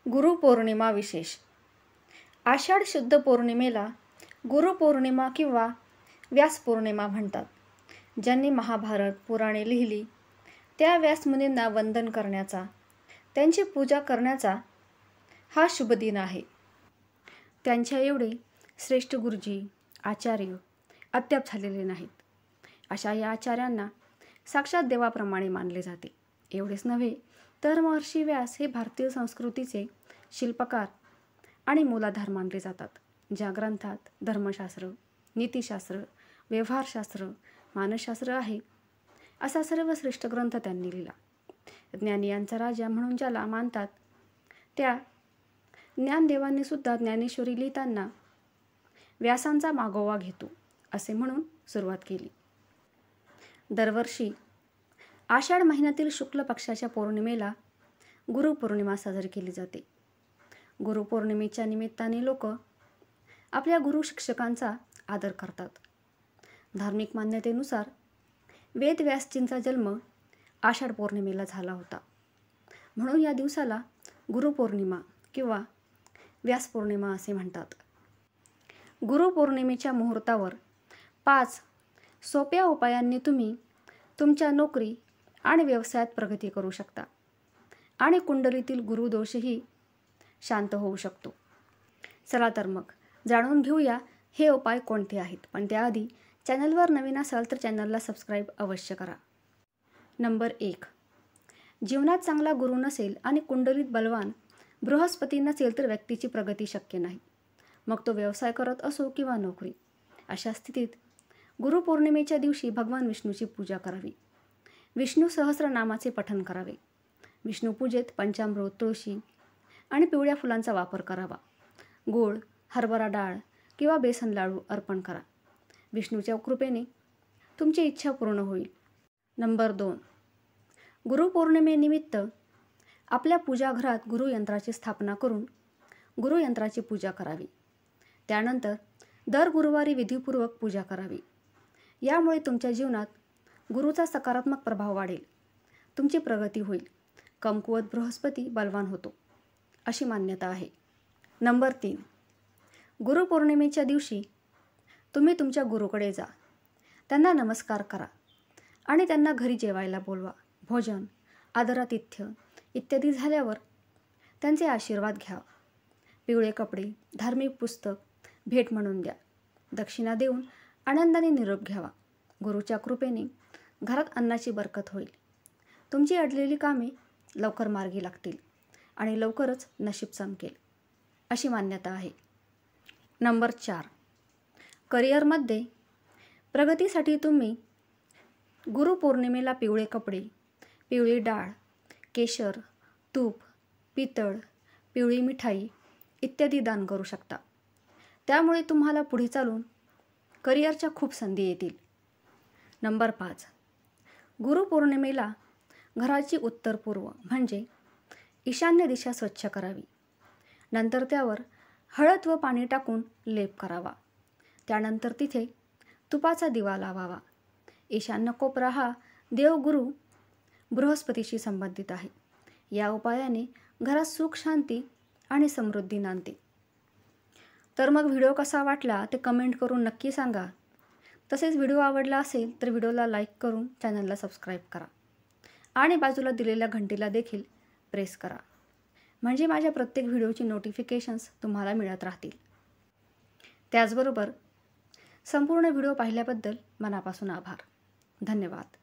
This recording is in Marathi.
गुरुपौर्णिमा विशेष. आषाढ शुद्ध पौर्णिमेला गुरुपौर्णिमा किंवा व्यास पौर्णिमा म्हणतात. ज्यांनी महाभारत पुराणे लिहिली त्या व्यासमुनींना वंदन करण्याचा, त्यांची पूजा करण्याचा हा शुभ दिन आहे. त्यांच्या एवढे श्रेष्ठ गुरुजी आचार्य अद्याप झालेले नाहीत. अशा या आचार्यांना साक्षात देवाप्रमाणे मानले जाते. एवढेच नव्हे तर महर्षी व्यास हे भारतीय संस्कृतीचे शिल्पकार आणि मूलाधार मानले जातात. ज्या ग्रंथात धर्मशास्त्र, नीतिशास्त्र, व्यवहारशास्त्र, मानसशास्त्र आहे असा सर्वश्रेष्ठ ग्रंथ त्यांनी लिहिला. ज्ञानी यांचा राजा म्हणून ज्याला मानतात त्या ज्ञानदेवांनी सुद्धा ज्ञानेश्वरी लिहिताना व्यासांचा मागोवा घेतो असे म्हणून सुरुवात केली. दरवर्षी आषाढ महिन्यातील शुक्ल पक्षाच्या पौर्णिमेला गुरुपौर्णिमा साजरी केली जाते. गुरुपौर्णिमेच्या निमित्ताने लोक आपल्या गुरु शिक्षकांचा आदर करतात. धार्मिक मान्यतेनुसार वेदव्यासजींचा जन्म आषाढ पौर्णिमेला झाला होता. म्हणून या दिवसाला गुरुपौर्णिमा किंवा व्यास पौर्णिमा असे म्हणतात. गुरुपौर्णिमेच्या मुहूर्तावर 5 सोप्या उपायांनी तुम्ही तुमच्या नोकरी आणि व्यवसायात प्रगती करू शकता आणि कुंडलीतील गुरुदोषही शांत होऊ शकतो. चला तर मग जाणून घेऊया हे उपाय कोणते आहेत. पण त्याआधी चॅनलवर नवीन असाल तर चॅनलला सबस्क्राईब अवश्य करा. नंबर 1. जीवनात चांगला गुरु नसेल आणि कुंडलीत बलवान बृहस्पती नसेल तर व्यक्तीची प्रगती शक्य नाही. मग तो व्यवसाय करत असो किंवा नोकरी. अशा स्थितीत गुरुपौर्णिमेच्या दिवशी भगवान विष्णूची पूजा करावी. विष्णू सहस्रनामाचे पठण करावे. विष्णू पूजेत पंचामृत, तुळशी आणि पिवळ्या फुलांचा वापर करावा. गूळ, हरभरा डाळ किंवा बेसन लाडू अर्पण करा. विष्णूच्या कृपेने तुमची इच्छा पूर्ण होईल. नंबर 2. गुरुपौर्णिमेनिमित्त आपल्या पूजाघरात गुरुयंत्राची स्थापना करून गुरुयंत्राची पूजा करावी. त्यानंतर दर गुरुवारी विधीपूर्वक पूजा करावी. यामुळे तुमच्या जीवनात गुरुचा सकारात्मक प्रभाव वाढेल. तुमची प्रगती होईल. कमकुवत बृहस्पती बलवान होतो अशी मान्यता आहे. नंबर 3. गुरुपौर्णिमेच्या दिवशी तुम्ही तुमच्या गुरुकडे जा. त्यांना नमस्कार करा आणि त्यांना घरी जेवायला बोलवा. भोजन, आदरातिथ्य इत्यादी झाल्यावर त्यांचे आशीर्वाद घ्या. पिवळे कपडे, धार्मिक पुस्तक भेट म्हणून द्या. दक्षिणा देऊन आनंदाने निरोप घ्यावा. गुरुच्या कृपेने घरात अन्नाची बरकत होईल. तुमची अडलेली कामे लवकर मार्गी लागतील आणि लवकरच नशीब चमकेल अशी मान्यता आहे. नंबर 4. करिअरमध्ये प्रगतीसाठी तुम्ही गुरुपौर्णिमेला पिवळे कपडे, पिवळी डाळ, केशर, तूप, पितळ, पिवळी मिठाई इत्यादी दान करू शकता. त्यामुळे तुम्हाला पुढे चालून करिअरच्या खूप संधी येतील. नंबर 5. गुरुपौर्णिमेला घराची उत्तर पूर्व म्हणजे ईशान्य दिशा स्वच्छ करावी. नंतर त्यावर हळद व पाणी टाकून लेप करावा. त्यानंतर तिथे तुपाचा दिवा लावावा. ईशान्य कोपरा हा देवगुरु बृहस्पतीशी संबंधित आहे. या उपायाने घरात सुख, शांती आणि समृद्धी नांदते. तर मग व्हिडिओ कसा वाटला ते कमेंट करून नक्की सांगा. तसेच व्हिडिओ आवडला असेल तर व्हिडिओला लाईक करून चॅनलला सबस्क्राईब करा आणि बाजूला दिलेल्या घंटीला देखील प्रेस करा. म्हणजे माझ्या प्रत्येक व्हिडिओची नोटिफिकेशन्स तुम्हाला मिळत राहतील. त्याचबरोबर संपूर्ण व्हिडिओ पाहिल्याबद्दल मनापासून आभार. धन्यवाद.